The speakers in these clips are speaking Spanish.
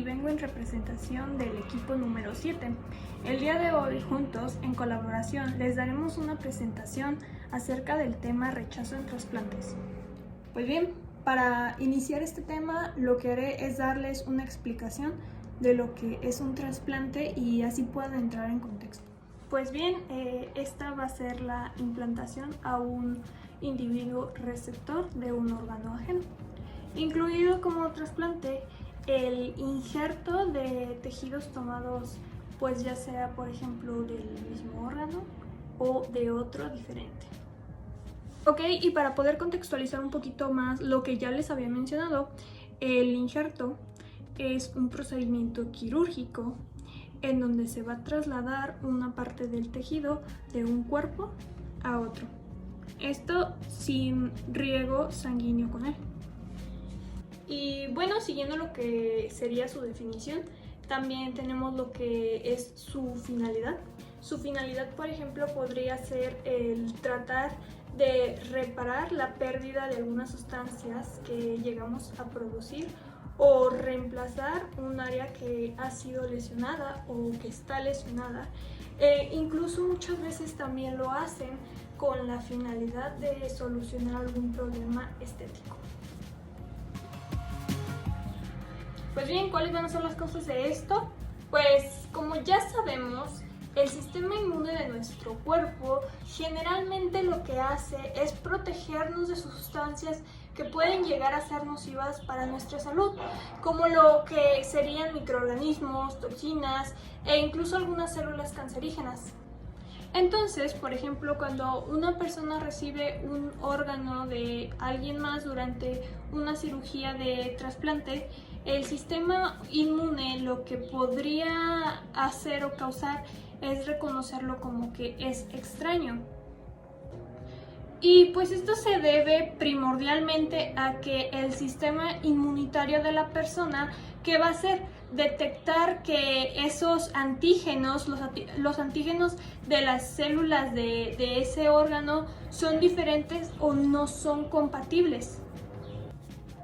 vengo en representación del equipo número 7. El día de hoy, juntos, en colaboración, les daremos una presentación acerca del tema rechazo en trasplantes. Pues bien, para iniciar este tema, lo que haré es darles una explicación de lo que es un trasplante y así puedan entrar en contexto. Pues bien, esta va a ser la implantación a un individuo receptor de un órgano ajeno, incluido como trasplante el injerto de tejidos tomados, pues ya sea por ejemplo del mismo órgano o de otro diferente. Ok, y para poder contextualizar un poquito más lo que ya les había mencionado, el injerto es un procedimiento quirúrgico en donde se va a trasladar una parte del tejido de un cuerpo a otro. Esto sin riego sanguíneo con él. Y bueno, siguiendo lo que sería su definición, también tenemos lo que es su finalidad. Su finalidad, por ejemplo, podría ser el tratar de reparar la pérdida de algunas sustancias que llegamos a producir o reemplazar un área que ha sido lesionada o que está lesionada. Incluso muchas veces también lo hacen con la finalidad de solucionar algún problema estético. Pues bien, ¿cuáles van a ser las causas de esto? Pues como ya sabemos, el sistema inmune de nuestro cuerpo generalmente lo que hace es protegernos de sustancias que pueden llegar a ser nocivas para nuestra salud, como lo que serían microorganismos, toxinas e incluso algunas células cancerígenas. Entonces, por ejemplo, cuando una persona recibe un órgano de alguien más durante una cirugía de trasplante, el sistema inmune lo que podría hacer o causar es reconocerlo como que es extraño. Y pues esto se debe primordialmente a que el sistema inmunitario de la persona, ¿qué va a hacer? Detectar que esos antígenos, los antígenos de las células de ese órgano son diferentes o no son compatibles.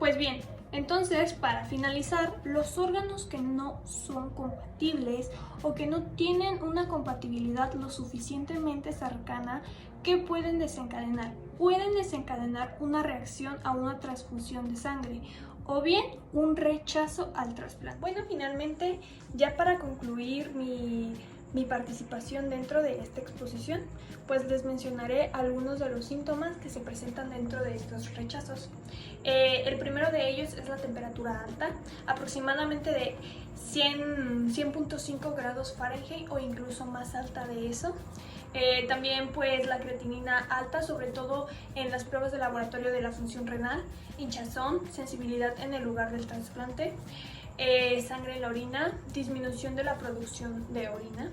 Pues bien, entonces, para finalizar, los órganos que no son compatibles o que no tienen una compatibilidad lo suficientemente cercana, ¿qué pueden desencadenar? Pueden desencadenar una reacción a una transfusión de sangre o bien un rechazo al trasplante. Bueno, finalmente, ya para concluir mi participación dentro de esta exposición, pues les mencionaré algunos de los síntomas que se presentan dentro de estos rechazos. El primero de ellos es la temperatura alta, aproximadamente de 100.5 grados Fahrenheit o incluso más alta de eso. También pues la creatinina alta, sobre todo en las pruebas de laboratorio de la función renal, hinchazón, sensibilidad en el lugar del trasplante, sangre en la orina, disminución de la producción de orina,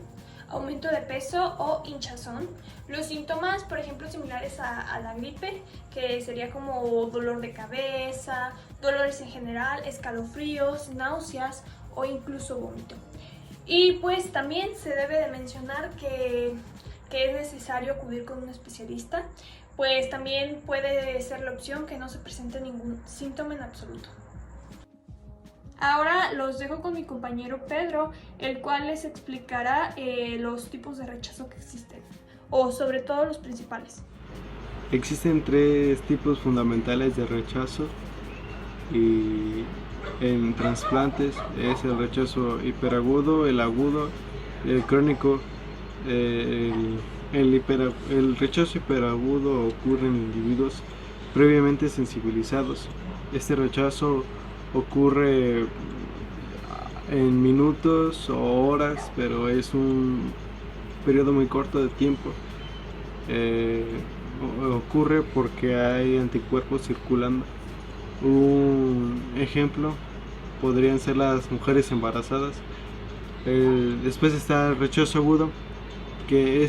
aumento de peso o hinchazón. Los síntomas, por ejemplo, similares a la gripe, que sería como dolor de cabeza, dolores en general, escalofríos, náuseas o incluso vómito. Y pues también se debe de mencionar que es necesario acudir con un especialista, pues también puede ser la opción que no se presente ningún síntoma en absoluto. Ahora los dejo con mi compañero Pedro, el cual les explicará los tipos de rechazo que existen, o sobre todo los principales. Existen tres tipos fundamentales de rechazo y en trasplantes es el rechazo hiperagudo, el agudo, el crónico. El rechazo hiperagudo ocurre en individuos previamente sensibilizados. Este rechazo ocurre en minutos o horas, pero es un periodo muy corto de tiempo. Ocurre porque hay anticuerpos circulando. Un ejemplo podrían ser las mujeres embarazadas. Después está el rechazo agudo, que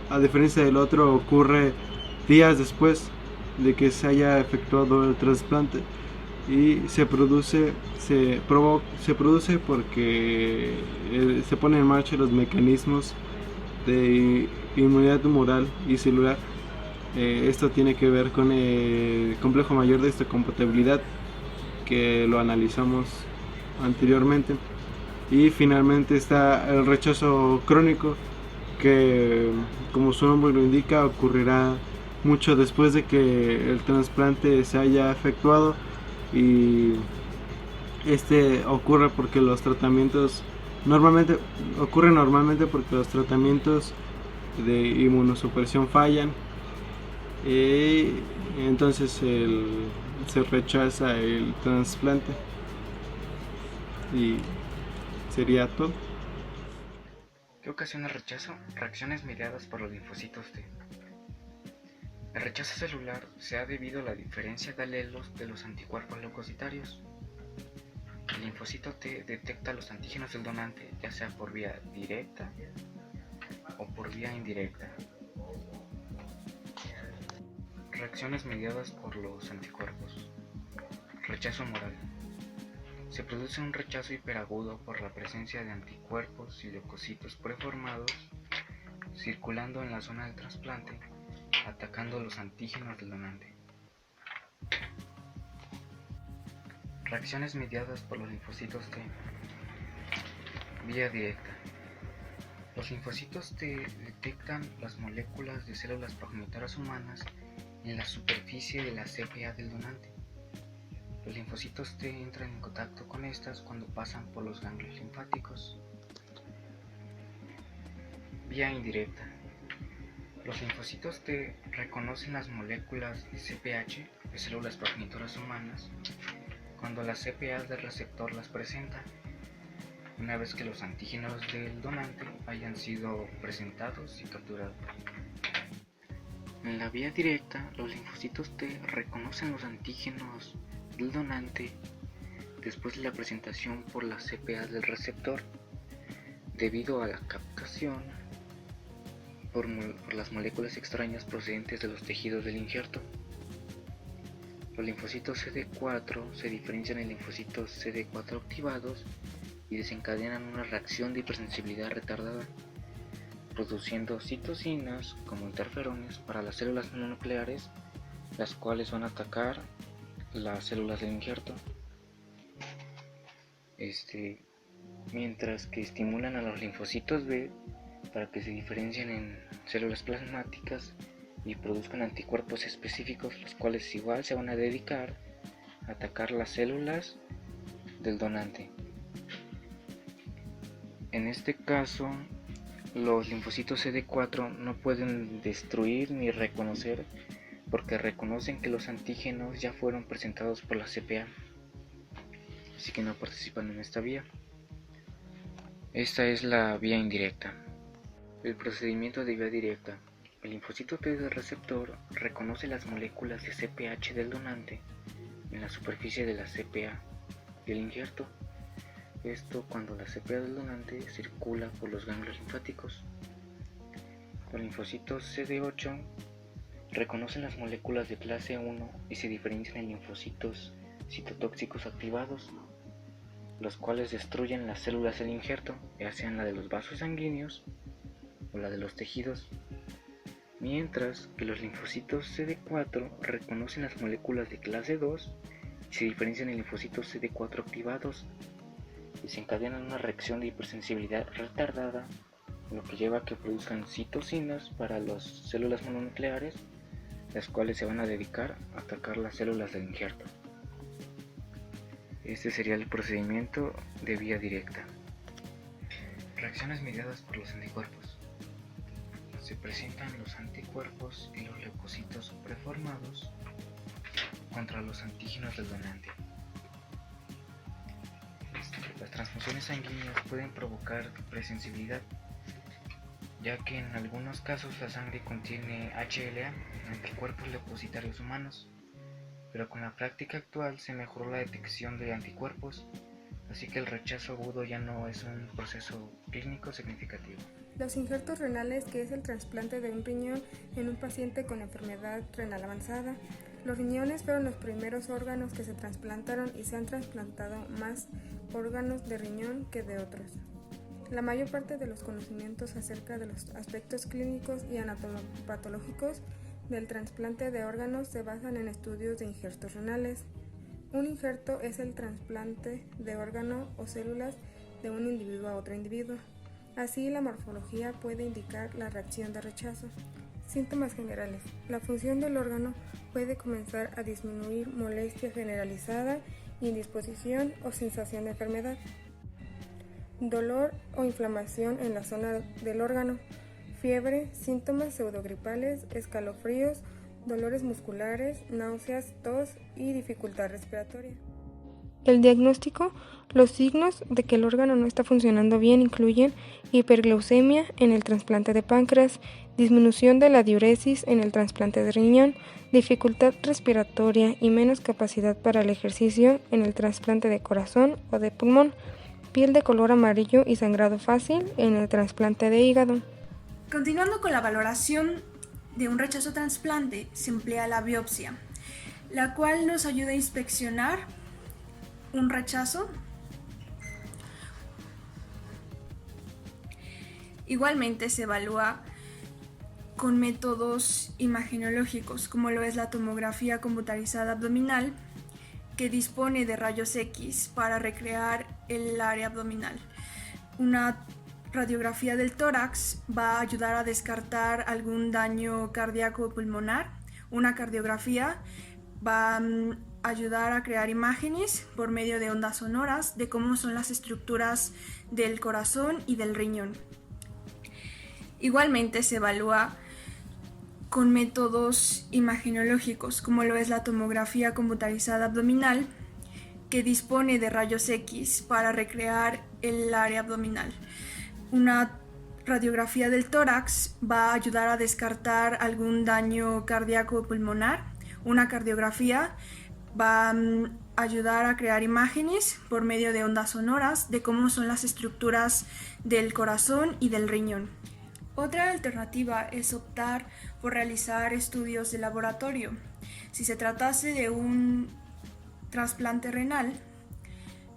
a diferencia del otro, ocurre días después de que se haya efectuado el trasplante y se produce porque se ponen en marcha los mecanismos de inmunidad tumoral y celular. Esto tiene que ver con el complejo mayor de histocompatibilidad, que lo analizamos anteriormente. Y finalmente está el rechazo crónico, que como su nombre lo indica ocurrirá mucho después de que el trasplante se haya efectuado, y este ocurre porque los tratamientos normalmente porque los tratamientos de inmunosupresión fallan, y entonces se rechaza el trasplante. Y sería todo. ¿Qué ocasiona el rechazo? Reacciones mediadas por los linfocitos T. El rechazo celular se ha debido a la diferencia de alelos de los anticuerpos leucocitarios. El linfocito T detecta los antígenos del donante, ya sea por vía directa o por vía indirecta. Reacciones mediadas por los anticuerpos. Rechazo moral. Se produce un rechazo hiperagudo por la presencia de anticuerpos y leucocitos preformados circulando en la zona del trasplante, atacando los antígenos del donante. Reacciones mediadas por los linfocitos T. Vía directa. Los linfocitos T detectan las moléculas de células progenitoras humanas en la superficie de la CPA del donante. Los linfocitos T entran en contacto con estas cuando pasan por los ganglios linfáticos. Vía indirecta. Los linfocitos T reconocen las moléculas de CPH de células progenitoras humanas cuando la CPA del receptor las presenta, una vez que los antígenos del donante hayan sido presentados y capturados. En la vía directa, los linfocitos T reconocen los antígenos del donante después de la presentación por la CPA del receptor, debido a la captación por las moléculas extrañas procedentes de los tejidos del injerto. Los linfocitos CD4 se diferencian en linfocitos CD4 activados y desencadenan una reacción de hipersensibilidad retardada, produciendo citocinas como interferones para las células mononucleares, las cuales van a atacar las células del injerto, mientras que estimulan a los linfocitos B para que se diferencien en células plasmáticas y produzcan anticuerpos específicos, los cuales igual se van a dedicar a atacar las células del donante. En este caso, los linfocitos CD4 no pueden destruir ni reconocer, porque reconocen que los antígenos ya fueron presentados por la CPA, así que no participan en esta vía. Esta es la vía indirecta. El procedimiento de vía directa. El linfocito T del receptor reconoce las moléculas de CPH del donante en la superficie de la CPA del injerto. Esto cuando la CPA del donante circula por los ganglios linfáticos. Los linfocitos CD8 reconocen las moléculas de clase 1 y se diferencian en linfocitos citotóxicos activados, los cuales destruyen las células del injerto, ya sean la de los vasos sanguíneos o la de los tejidos, mientras que los linfocitos CD4 reconocen las moléculas de clase 2 y se diferencian en linfocitos CD4 activados y desencadenan una reacción de hipersensibilidad retardada, lo que lleva a que produzcan citocinas para las células mononucleares, las cuales se van a dedicar a atacar las células del injerto. Este sería el procedimiento de vía directa. Reacciones mediadas por los anticuerpos. Se presentan los anticuerpos y los leucocitos preformados contra los antígenos del donante. Las transfusiones sanguíneas pueden provocar presensibilidad, ya que en algunos casos la sangre contiene HLA, anticuerpos leucocitarios humanos, pero con la práctica actual se mejoró la detección de anticuerpos, así que el rechazo agudo ya no es un proceso clínico significativo. Los injertos renales, que es el trasplante de un riñón en un paciente con enfermedad renal avanzada. Los riñones fueron los primeros órganos que se trasplantaron y se han trasplantado más órganos de riñón que de otros. La mayor parte de los conocimientos acerca de los aspectos clínicos y anatomopatológicos del trasplante de órganos se basan en estudios de injertos renales. Un injerto es el trasplante de órgano o células de un individuo a otro individuo. Así, la morfología puede indicar la reacción de rechazo. Síntomas generales. La función del órgano puede comenzar a disminuir, molestia generalizada, indisposición o sensación de enfermedad. Dolor o inflamación en la zona del órgano. Fiebre, síntomas pseudogripales, escalofríos, dolores musculares, náuseas, tos y dificultad respiratoria. El diagnóstico. Los signos de que el órgano no está funcionando bien incluyen hiperglucemia en el trasplante de páncreas, disminución de la diuresis en el trasplante de riñón, dificultad respiratoria y menos capacidad para el ejercicio en el trasplante de corazón o de pulmón, piel de color amarillo y sangrado fácil en el trasplante de hígado. Continuando con la valoración de un rechazo trasplante, se emplea la biopsia, la cual nos ayuda a inspeccionar un rechazo. Igualmente se evalúa con métodos imagenológicos, como lo es la tomografía computarizada abdominal, que dispone de rayos X para recrear el área abdominal. Una radiografía del tórax va a ayudar a descartar algún daño cardíaco o pulmonar. Una cardiografía va a ayudar a crear imágenes por medio de ondas sonoras de cómo son las estructuras del corazón y del riñón. Igualmente se evalúa con métodos imagenológicos, como lo es la tomografía computarizada abdominal, que dispone de rayos X para recrear el área abdominal. Una radiografía del tórax va a ayudar a descartar algún daño cardíaco o pulmonar. Una cardiografía va a ayudar a crear imágenes por medio de ondas sonoras de cómo son las estructuras del corazón y del riñón. Otra alternativa es optar por realizar estudios de laboratorio. Si se tratase de un trasplante renal,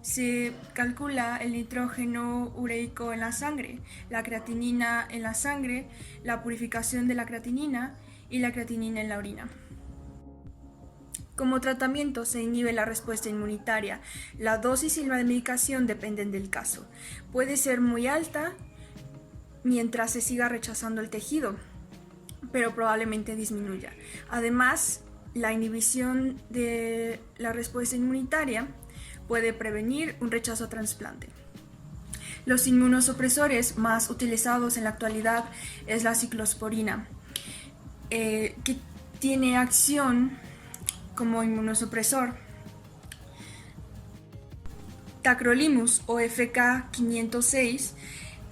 se calcula el nitrógeno ureico en la sangre, la creatinina en la sangre, la purificación de la creatinina y la creatinina en la orina. Como tratamiento se inhibe la respuesta inmunitaria. La dosis y la medicación dependen del caso. Puede ser muy alta mientras se siga rechazando el tejido, pero probablemente disminuya. Además, la inhibición de la respuesta inmunitaria puede prevenir un rechazo a trasplante. Los inmunosupresores más utilizados en la actualidad es la ciclosporina, que tiene acción como inmunosupresor. Tacrolimus o FK506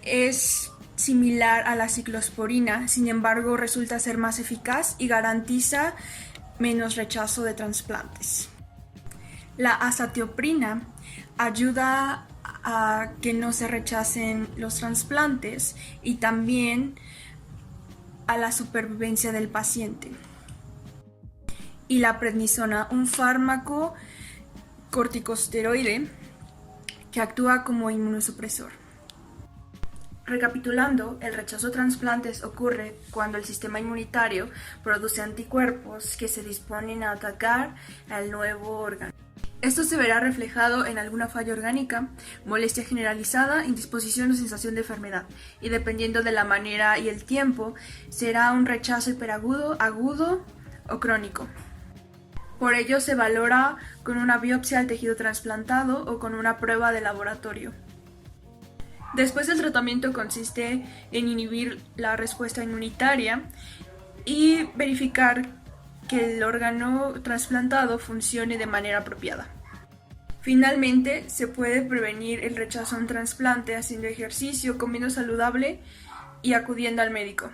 es similar a la ciclosporina, sin embargo resulta ser más eficaz y garantiza menos rechazo de trasplantes. La azatioprina ayuda a que no se rechacen los trasplantes y también a la supervivencia del paciente. Y la prednisona, un fármaco corticosteroide que actúa como inmunosupresor. Recapitulando, el rechazo a trasplantes ocurre cuando el sistema inmunitario produce anticuerpos que se disponen a atacar al nuevo órgano. Esto se verá reflejado en alguna falla orgánica, molestia generalizada, indisposición o sensación de enfermedad, y dependiendo de la manera y el tiempo, será un rechazo hiperagudo, agudo o crónico. Por ello se valora con una biopsia al tejido trasplantado o con una prueba de laboratorio. Después el tratamiento consiste en inhibir la respuesta inmunitaria y verificar que el órgano trasplantado funcione de manera apropiada. Finalmente, se puede prevenir el rechazo a un trasplante haciendo ejercicio, comiendo saludable y acudiendo al médico.